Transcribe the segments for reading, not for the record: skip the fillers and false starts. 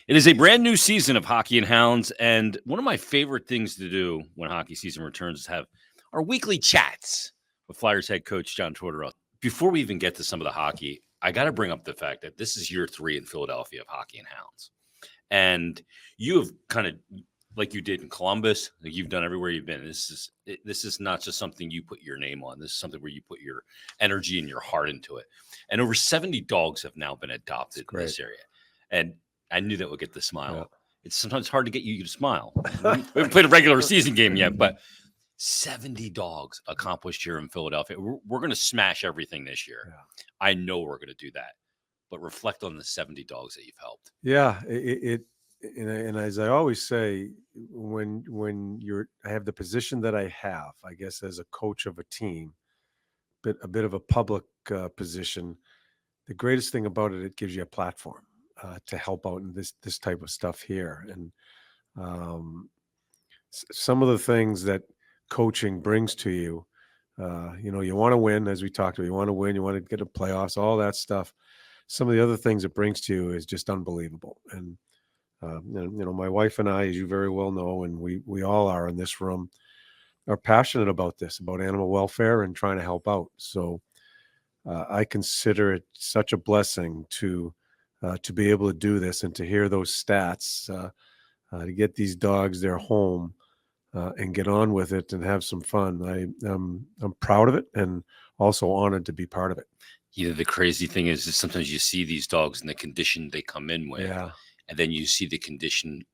It is a brand new season of Hockey and Hounds, and one of my favorite things to do when hockey season returns is have our weekly chats with Flyers head coach John Tortorella. Before we even get to some of the hockey, I got to bring up the fact that this is year 3 in Philadelphia of Hockey and Hounds, and you have kind of, like you did in Columbus, like you've done everywhere you've been. This is not just something you put your name on. This is something where you put your energy and your heart into it. And over 70 dogs have now been adopted in this area, and I knew that would get the smile. Yeah. It's sometimes hard to get you to smile. We haven't played a regular season game yet, but 70 dogs accomplished here in Philadelphia. We're going to smash everything this year. Yeah. I know we're going to do that, but reflect on the 70 dogs that you've helped. Yeah, and as I always say, when I have the position that I have, I guess as a coach of a team, but a bit of a public position, the greatest thing about it, it gives you a platform to help out in this type of stuff here. And some of the things that coaching brings to you, you want to win, as we talked about, you want to win, you want to get to playoffs, all that stuff. Some of the other things it brings to you is just unbelievable. And, my wife and I, as you very well know, and we all are in this room, are passionate about this, about animal welfare and trying to help out. So I consider it such a blessing to be able to do this and to hear those stats, to get these dogs their home and get on with it and have some fun. I'm proud of it and also honored to be part of it. The crazy thing is sometimes you see these dogs in the condition they come in with, and then you see the condition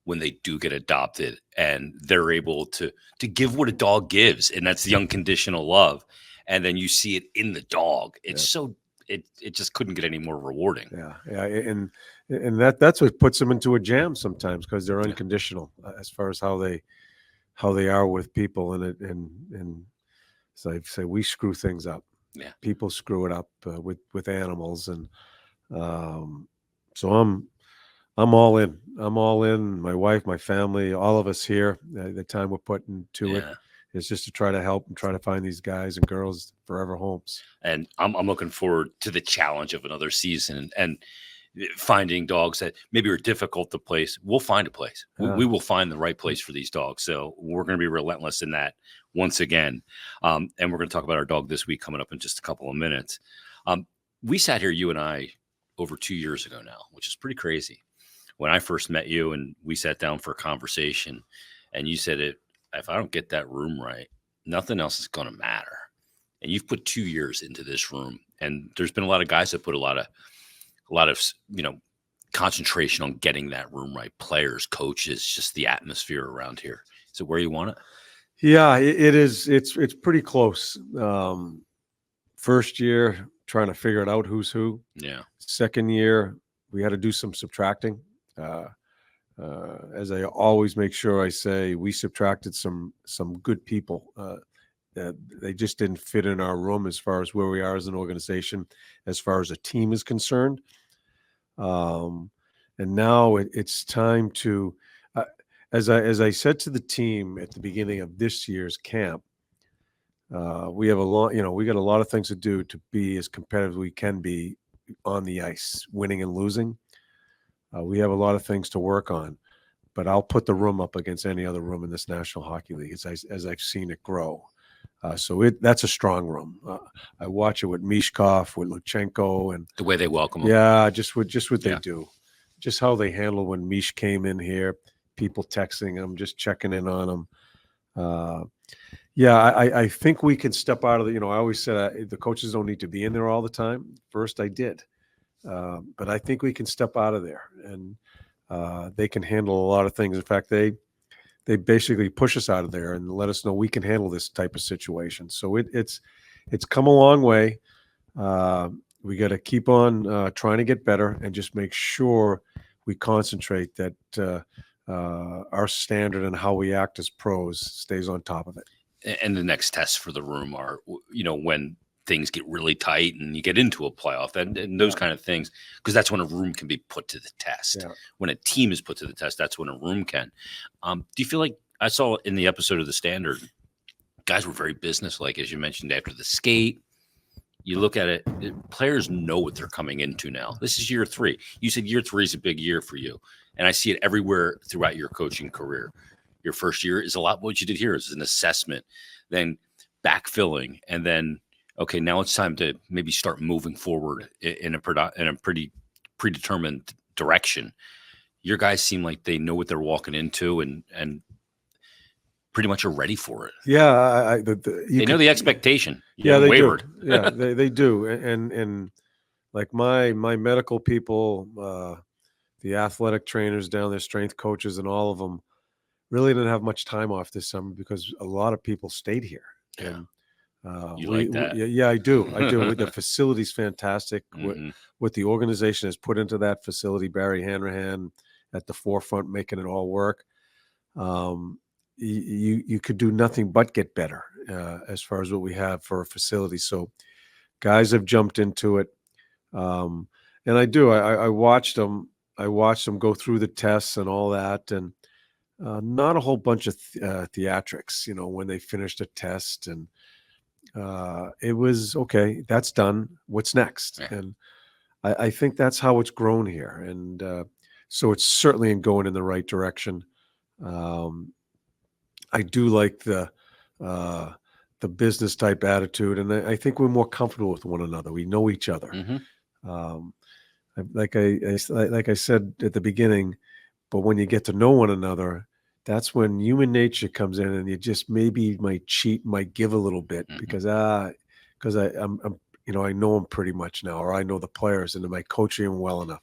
when they do get adopted, and they're able to give what a dog gives, and that's the unconditional love. And then you see it in the dog. It's it just couldn't get any more rewarding. Yeah, and that's what puts them into a jam sometimes, because they're unconditional as far as how they are with people, and so I say we screw things up. Yeah, people screw it up with animals, and so I'm all in. I'm all in. My wife, my family, all of us here. The time we're putting to it is just to try to help and try to find these guys and girls forever homes. And I'm looking forward to the challenge of another season and finding dogs that maybe are difficult to place. We'll find a place. We will find the right place for these dogs. So we're going to be relentless in that once again. And we're going to talk about our dog this week coming up in just a couple of minutes. We sat here, you and I, over 2 years ago now, which is pretty crazy. When I first met you and we sat down for a conversation, and you said, if I don't get that room right, nothing else is going to matter. And you've put 2 years into this room, and there's been a lot of guys that put a lot of concentration on getting that room right. Players, coaches, just the atmosphere around here. Is it where you want it? Yeah, it is. It's pretty close. First year, trying to figure it out, who's who. Yeah. Second year, we had to do some subtracting. As I always make sure I say, we subtracted some good people. They just didn't fit in our room as far as where we are as an organization, as far as a team is concerned. And now it's time to, as I said to the team at the beginning of this year's camp, we have we got a lot of things to do to be as competitive as we can be on the ice, winning and losing. We have a lot of things to work on, but I'll put the room up against any other room in this National Hockey League as I've seen it grow. So that's a strong room. I watch it with Mishkov, with Luchenko, and the way they welcome them. Yeah, just what they do, just how they handle when Mish came in here. People texting him, just checking in on him. I think we can step out of the. I always said the coaches don't need to be in there all the time. First, I did, but I think we can step out of there, and they can handle a lot of things. In fact, they basically push us out of there and let us know we can handle this type of situation. So it's come a long way. We got to keep on trying to get better and just make sure we concentrate that our standard and how we act as pros stays on top of it. And the next tests for the room are, when things get really tight and you get into a playoff and those kind of things, because that's when a room can be put to the test. Yeah. When a team is put to the test, that's when a room can. Do you feel like, I saw in the episode of The Standard, guys were very businesslike, as you mentioned, after the skate, you look at it, players know what they're coming into now. This is year 3. You said year 3 is a big year for you. And I see it everywhere throughout your coaching career. Your first year is a lot. What you did here is an assessment, then backfilling, and then, okay, now it's time to maybe start moving forward in a pretty predetermined direction. Your guys seem like they know what they're walking into and pretty much are ready for it. Yeah, they know the expectation. Yeah, they wavered. do. Yeah, they do. And like my medical people, the athletic trainers down there, strength coaches, and all of them really didn't have much time off this summer because a lot of people stayed here. Yeah. And You like that? yeah, I do. The facility's fantastic. Mm-hmm. What the organization has put into that facility, Barry Hanrahan at the forefront, making it all work. You could do nothing but get better as far as what we have for a facility. So guys have jumped into it. And I watched them. I watched them go through the tests and all that, and not a whole bunch of theatrics, when they finished a test. And it was, okay, that's done. What's next? Yeah. And I think that's how it's grown here. And so it's certainly going in the right direction. I do like the business type attitude, and I think we're more comfortable with one another. We know each other. Mm-hmm. Like I said at the beginning, but when you get to know one another, that's when human nature comes in, and you just maybe might cheat, might give a little bit because I'm I know them pretty much now, or I know the players, and am I coaching them well enough?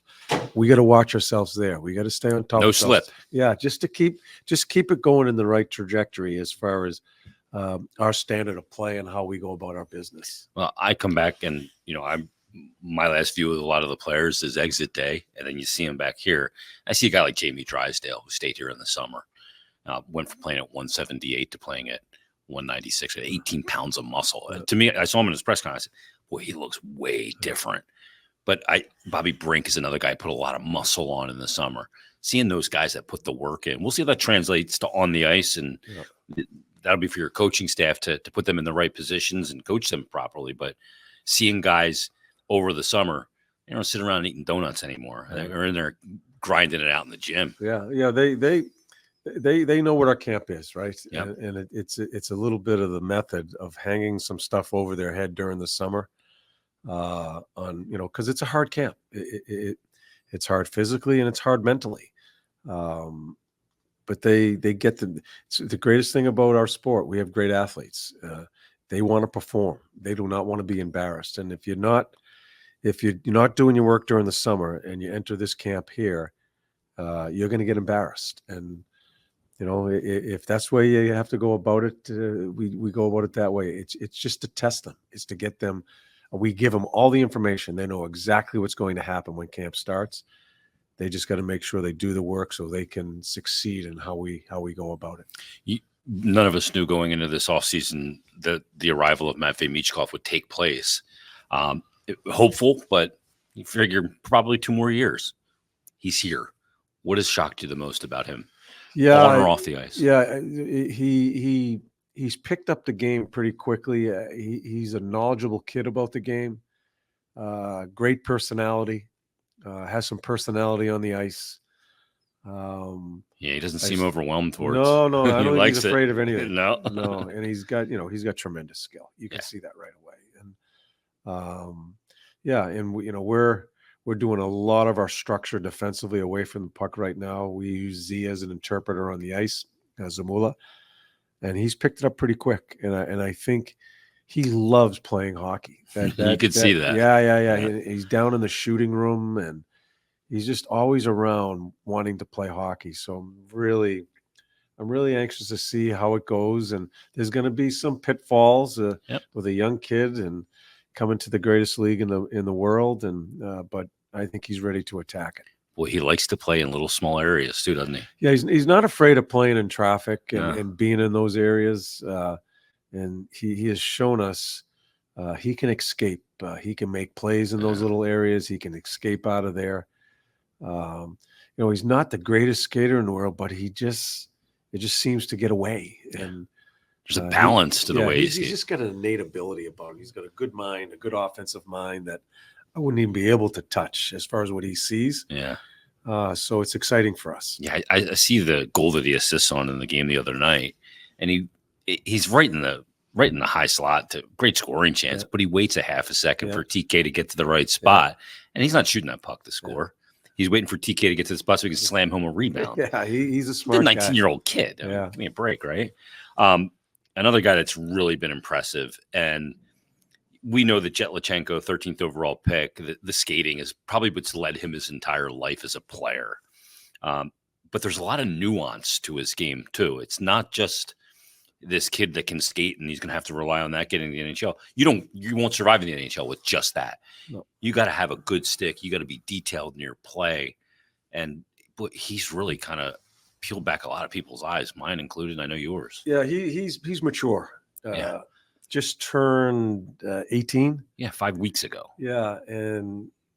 We got to watch ourselves there. We got to stay on top. No of slip. Yeah, just keep it going in the right trajectory as far as our standard of play and how we go about our business. Well, I come back and my last view of a lot of the players is exit day, and then you see them back here. I see a guy like Jamie Drysdale who stayed here in the summer, went from playing at 178 to playing at 196 at 18 pounds of muscle. To me, I saw him in his press conference. Boy, he looks way different. But Bobby Brink is another guy who put a lot of muscle on in the summer. Seeing those guys that put the work in, we'll see how that translates to on the ice, and that'll be for your coaching staff to put them in the right positions and coach them properly. But seeing guys over the summer, they don't sit around eating donuts anymore. They're in there grinding it out in the gym. Yeah, they know what our camp is, right? Yep. And it's a little bit of the method of hanging some stuff over their head during the summer, because it's a hard camp. It's hard physically and it's hard mentally. But they get the greatest thing about our sport. We have great athletes. They want to perform. They do not want to be embarrassed. And if you're not doing your work during the summer and you enter this camp here, you're going to get embarrassed. And if that's the way you have to go about it, we go about it that way. It's just to test them. It's to get them. We give them all the information. They know exactly what's going to happen when camp starts. They just got to make sure they do the work so they can succeed in how we go about it. None of us knew going into this offseason that the arrival of Matvei Michkov would take place. Hopeful, but you figure probably 2 more years. He's here. What has shocked you the most about him? Yeah, on or off the ice? Yeah, he's picked up the game pretty quickly. He's a knowledgeable kid about the game. Great personality. Has some personality on the ice. He doesn't seem overwhelmed towards. No, I don't think likes he's afraid of anything. No, and he's got tremendous skill. You can see that right away. And and we're doing a lot of our structure defensively away from the puck right now. We use Z as an interpreter on the ice, Zamula, and he's picked it up pretty quick. And I think he loves playing hockey. You could see that. Yeah. He's down in the shooting room, and he's just always around wanting to play hockey. So I'm really anxious to see how it goes. And there's going to be some pitfalls with a young kid and coming to the greatest league in the world. And but I think he's ready to attack it. Well, he likes to play in little small areas too, doesn't he? Yeah, he's not afraid of playing in traffic and being in those areas. And he has shown us he can escape. He can make plays in those little areas. He can escape out of there. He's not the greatest skater in the world, but it just seems to get away. And There's a balance to the way he's just got an innate ability about him. He's got a good mind, a good offensive mind that I wouldn't even be able to touch as far as what he sees. Yeah. So it's exciting for us. Yeah, I see the goal that he assists on in the game the other night, and he's right in the high slot to great scoring chance, but he waits a half a second for TK to get to the right spot, and he's not shooting that puck to score. He's waiting for TK to get to the spot so he can slam home a rebound. Yeah, he's a smart guy. 19-year-old kid. I mean, give me a break, right? Another guy that's really been impressive, and we know that Jetlachenko, 13th overall pick, the skating is probably what's led him his entire life as a player. But there's a lot of nuance to his game, too. It's not just this kid that can skate and he's going to have to rely on that getting in the NHL. You won't survive in the NHL with just that. No. You got to have a good stick. You got to be detailed in your play. But he's really kind of peeled back a lot of people's eyes, mine included. I know yours. Yeah, he's mature. Just turned 18. Yeah, 5 weeks ago. Yeah,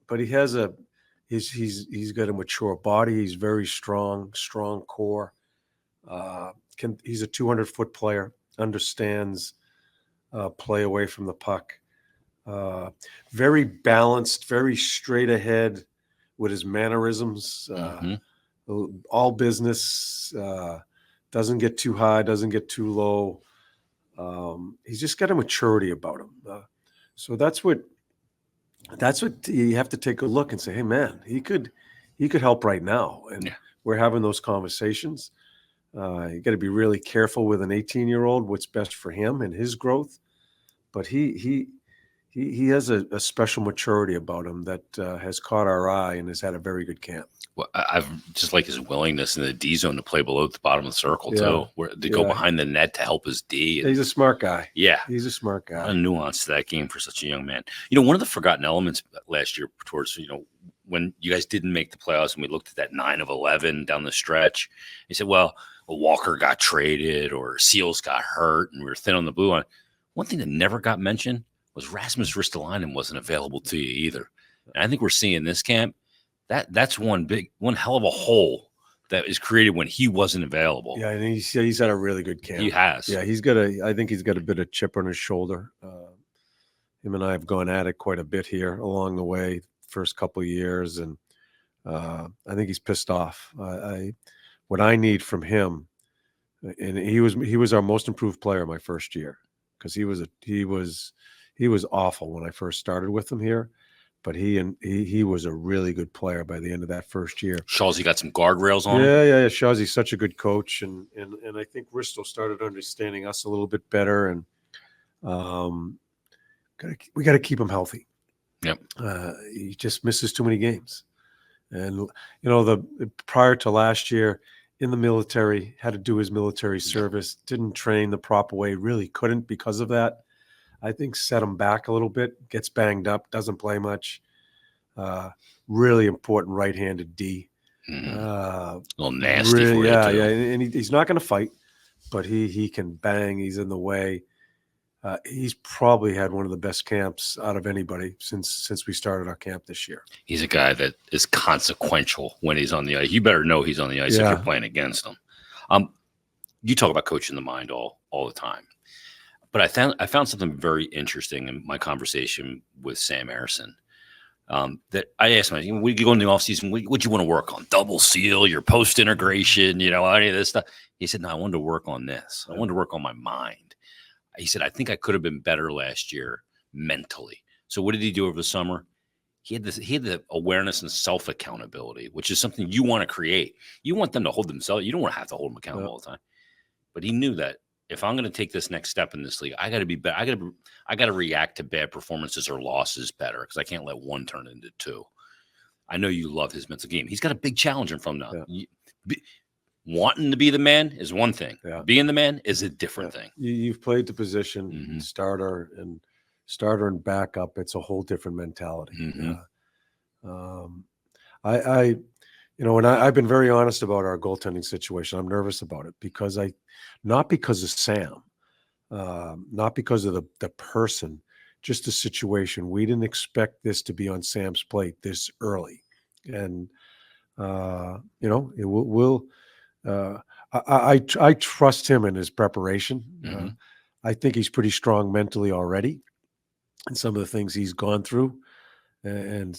but he has he's got a mature body. He's very strong core. He's a 200-foot player, understands play away from the puck. Very balanced, very straight ahead with his mannerisms. All business. Doesn't get too high, doesn't get too low. He's just got a maturity about him. So that's what you have to take a look and say, hey man, he could help right now. And we're having those conversations. You got to be really careful with an 18-year-old, what's best for him and his growth. But he has a special maturity about him that has caught our eye and has had a very good camp. Well, I've just like his willingness in the D zone to play below the bottom of the circle too, where they go behind the net to help his D. He's a smart guy. Yeah, he's a smart guy. A lot of nuance to that game for such a young man. You know, one of the forgotten elements last year towards when you guys didn't make the playoffs and we looked at that 9 of 11 down the stretch, you said, well, Walker got traded or Seals got hurt and we were thin on the blue line. One thing that never got mentioned was Rasmus Ristolainen wasn't available to you either. And I think we're seeing this camp. That's one hell of a hole that is created when he wasn't available. Yeah, and he's had a really good camp. He has. Yeah, I think he's got a bit of chip on his shoulder. Him and I have gone at it quite a bit here along the way, first couple of years, and I think he's pissed off. What I need from him, and he was our most improved player my first year because he was awful when I first started with him here. But he was a really good player by the end of that first year. Shawsey got some guardrails on him. Yeah. Shawsey's such a good coach, and I think Risto started understanding us a little bit better, and we got to keep him healthy. Yep. He just misses too many games, and prior to last year in the military, had to do his military service, didn't train the proper way, really couldn't because of that. I think set him back a little bit, gets banged up, doesn't play much. Really important right-handed D. A little nasty for you, too. Yeah, and he's not going to fight, but he can bang. He's in the way. He's probably had one of the best camps out of anybody since we started our camp this year. He's a guy that is consequential when he's on the ice. You better know he's on the ice if you're playing against him. You talk about coaching the mind all the time. But I found something very interesting in my conversation with Sam Harrison. That I asked him, we go in the offseason, what do you want to work on? Double seal, your post integration, any of this stuff. He said, no, I wanted to work on this. I wanted to work on my mind. He said, I think I could have been better last year mentally. So what did he do over the summer? He had the awareness and self accountability, which is something you want to create. You want them to hold themselves. You don't want to have to hold them accountable all the time. But he knew that if I'm going to take this next step in this league, I got to be better. I got to react to bad performances or losses better because I can't let one turn into two. I know you love his mental game. He's got a big challenge in front of him now. Wanting to be the man is one thing. Yeah. Being the man is a different thing. You've played the position, starter and backup. It's a whole different mentality. I've been very honest about our goaltending situation. I'm nervous about it because not because of Sam, not because of the person, just the situation. We didn't expect this to be on Sam's plate this early, and I trust him in his preparation. Mhm. I think he's pretty strong mentally already, and some of the things he's gone through and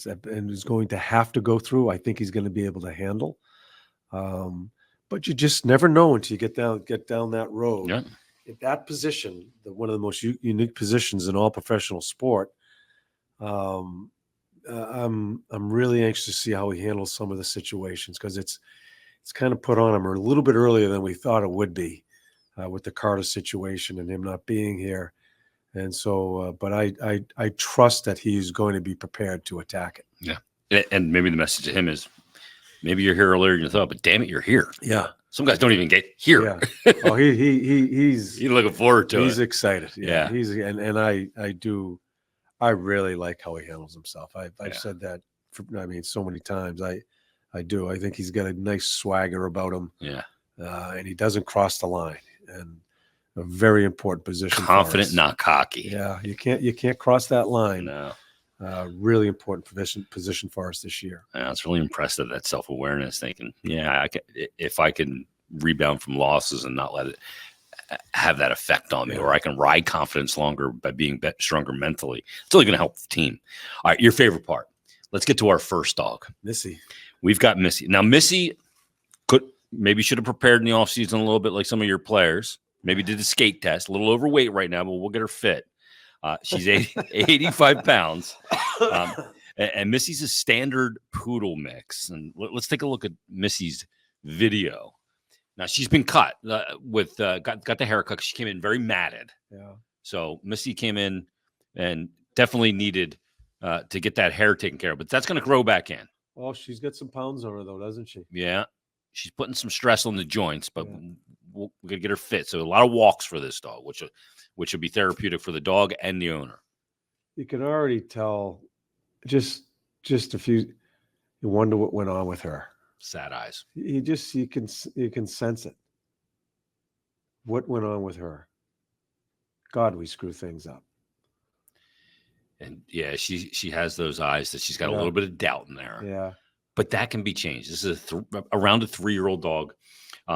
is going to have to go through. I think he's going to be able to handle. But you just never know until you get down that road. Yeah. In that position, one of the most unique positions in all professional sport. I'm really anxious to see how he handles some of the situations, because it's kind of put on him a little bit earlier than we thought it would be, with the Carter situation and him not being here. And so, but I trust that he's going to be prepared to attack it. Yeah. And maybe the message to him is, maybe you're here earlier than you thought, but damn it, you're here. Yeah. Some guys don't even get here. Yeah. Oh, he's looking forward to it. He's excited. Yeah. He's and I really like how he handles himself. I've said that so many times. I do. I think he's got a nice swagger about him. Yeah. And he doesn't cross the line, and a very important position. Confident, not cocky. Yeah. You can't cross that line. No. Really important position for us this year. Yeah, it's really impressive, that self-awareness, thinking, if I can rebound from losses and not let it have that effect on me, or I can ride confidence longer by being stronger mentally, it's only going to help the team. All right, your favorite part. Let's get to our first dog. Missy. We've got Missy. Now, Missy should have prepared in the offseason a little bit like some of your players. Maybe did the skate test. A little overweight right now, but we'll get her fit. She's 85 pounds. And Missy's a standard poodle mix. And let's take a look at Missy's video. Now, she's been cut got the haircut. She came in very matted. Yeah. So Missy came in and definitely needed to get that hair taken care of. But that's going to grow back in. Well, she's got some pounds on her, though, doesn't she? Yeah. She's putting some stress on the joints, but we're going to get her fit. So a lot of walks for this dog, which will be therapeutic for the dog and the owner. You can already tell just a few. You wonder what went on with her. Sad eyes. You can sense it. What went on with her? God, we screw things up. And yeah, she has those eyes that she's got a little bit of doubt in there. Yeah. But that can be changed. This is around a 3-year-old dog.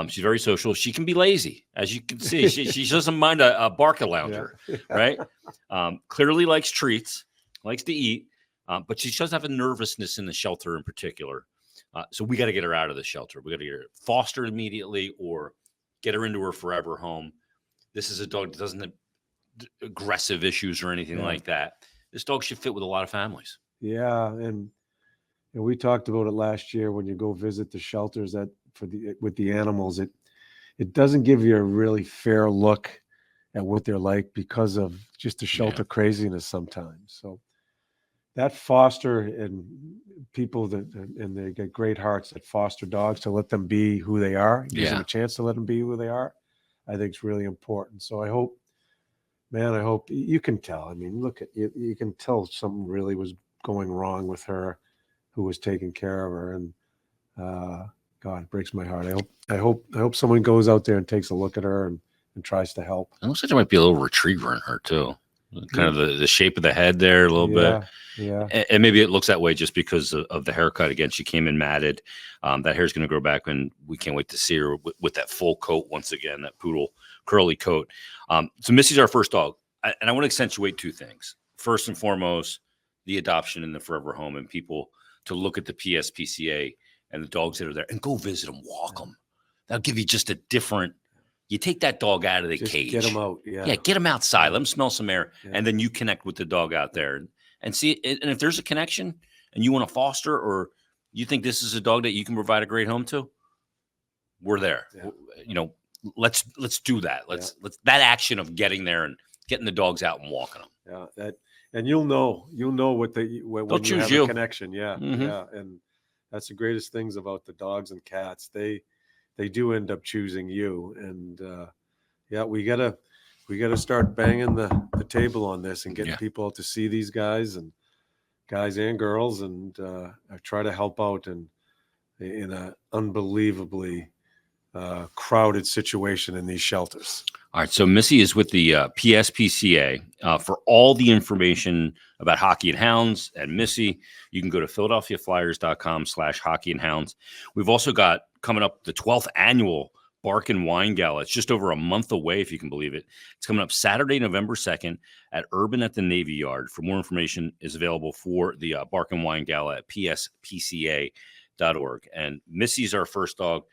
She's very social. She can be lazy, as you can see. She doesn't mind a barca lounger, right? Clearly likes treats, likes to eat, but she does have a nervousness in the shelter in particular. So we got to get her out of the shelter. We got to get her fostered immediately, or get her into her forever home. This is a dog that doesn't have aggressive issues or anything like that. This dog should fit with a lot of families. Yeah, and we talked about it last year when you go visit the shelters with the animals. It doesn't give you a really fair look at what they're like because of just the shelter craziness sometimes. So that foster and people and they get great hearts that foster dogs, to let them be who they are, gives them a chance to let them be who they are, I think it's really important. So I hope you can tell. I mean, look at you can tell something really was going wrong with her, who was taking care of her, and God, it breaks my heart. I hope someone goes out there and takes a look at her and tries to help. It looks like there might be a little retriever in her too. Kind of the shape of the head there a little bit. Yeah. And maybe it looks that way just because of the haircut. Again, she came in matted. That hair's going to grow back, and we can't wait to see her with that full coat once again, that poodle curly coat. So Missy's our first dog. And I want to accentuate two things. First and foremost, the adoption in the forever home, and people to look at the PSPCA and the dogs that are there and go visit them, walk them. That'll give you just a different. You take that dog out of the cage. Get him out. Yeah, get him outside. Let him smell some air. Yeah. And then you connect with the dog out there and see. And if there's a connection and you want to foster, or you think this is a dog that you can provide a great home to, we're there. Yeah. Let's do that. Let's that action of getting there and getting the dogs out and walking them. Yeah, and you'll know when you have a connection. Yeah, yeah, and that's the greatest things about the dogs and cats. They do end up choosing you, and we gotta start banging the table on this and getting people to see these guys and girls, and try to help out in an unbelievably crowded situation in these shelters. All right, so Missy is with the PSPCA. For all the information about Hockey and Hounds and Missy, you can go to PhiladelphiaFlyers.com/hockeyandhounds. We've also got coming up the 12th annual Bark and Wine Gala. It's just over a month away, if you can believe it. It's coming up Saturday, November 2nd at Urban at the Navy Yard. For more information is available for the Bark and Wine Gala at pspca.org. And Missy's our first dog,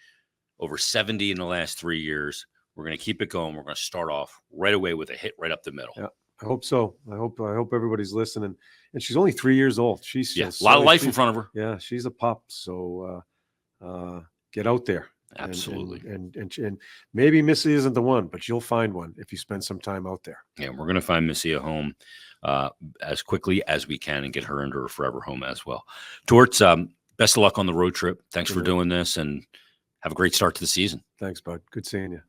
over 70 in the last 3 years. We're going to keep it going. We're going to start off right away with a hit right up the middle. Yeah, I hope so. I hope everybody's listening. And she's only 3 years old. She's a lot of life in front of her. Yeah, she's a pup. So get out there. Absolutely. And maybe Missy isn't the one, but you'll find one if you spend some time out there. Yeah, we're going to find Missy a home as quickly as we can and get her into her forever home as well. Torts, best of luck on the road trip. Thanks for doing this, and have a great start to the season. Thanks, bud. Good seeing you.